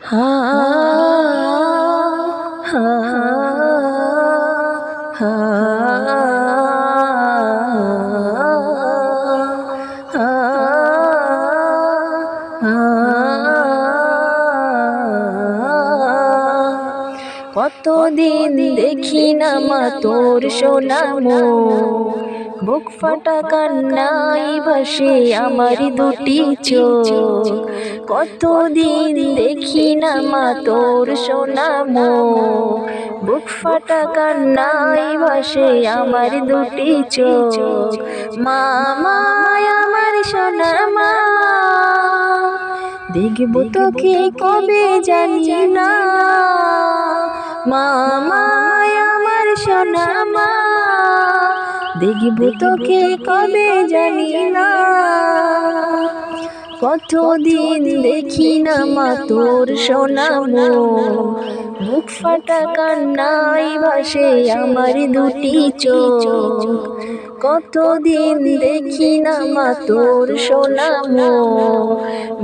হা হা হা কতদিন দেখি না মা তোর সোনা মুখ, বুক ফাটা কান্নাই ভাসে আমার দুটি চোখ। কতদিন দেখি না মা তোর সোনা মুখ, বুক ফাটা কান্নাই ভাসে আমার দুটি চোখ। মা মা আমার সোনা মা, দেখবো তোকে কবে জানি না। মা মা আমার সোনা মা, দেখবো তোকে কবে জানি না। কতদিন দেখি না মা তোর সোনা মুখ, বুক ফাটা কান্নাই ভাসে আমার দুটি চোখ। কতদিন দেখি না মা তোর সোনা মুখ,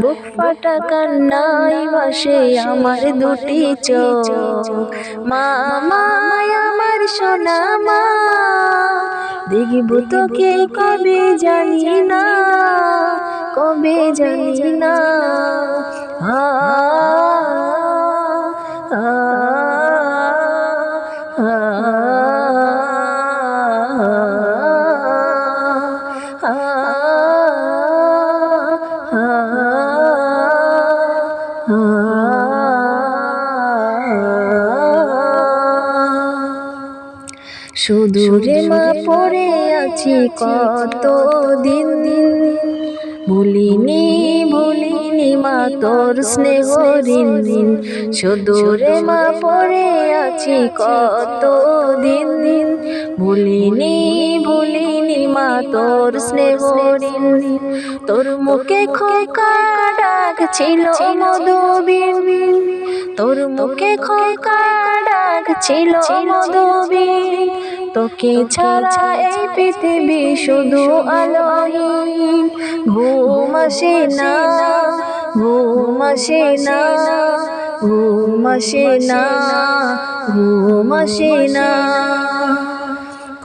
বুক ফাটা কান্নাই ভাসে আমার দুটি চোখ। মা মা আমার সোনা মা, দেখবো তোকে কবে জানি না, কবে জানি না। আ আ সুদূরে মা পড়ে আছি কতদিন, ভুলিনি ভুলিনি মা তোর স্নেহ ঋণ। সুদূরে মা পড়ে আছি কতদিন, ভুলিনি ভুলিনি মা তোর স্নেহ ঋণ। তোর মুখে খোকা ডাক ছিল মধুবীন, তোর মুখে খোকা ডাক ছিল মধুবীন। তোকে ছাড়া এই পৃথিবী শুধু আলোহীন। ঘুম আসে না, ঘুম আসে না, ঘুম আসে না, ঘুম আসে না।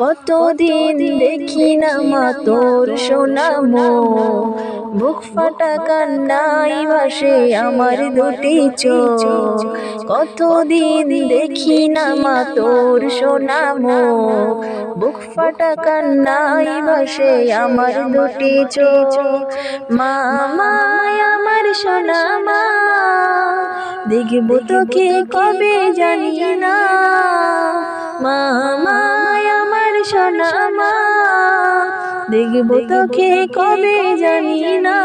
কতদিন দেখি না মা তোর সোনা মুখ, বুক ফাটা কান্নাই ভাসে আমার দুটি চোখ। কতদিন দেখি না মা তোর সোনা মুখ, বুক ফাটা কান্নাই ভাসে আমার দুটি চোখ। মা মা আমার সোনা মা, দেখবো তোকে কবে জানি না। মা মা আমার সোনা মা, দেখবো তোকে কবে জানি না।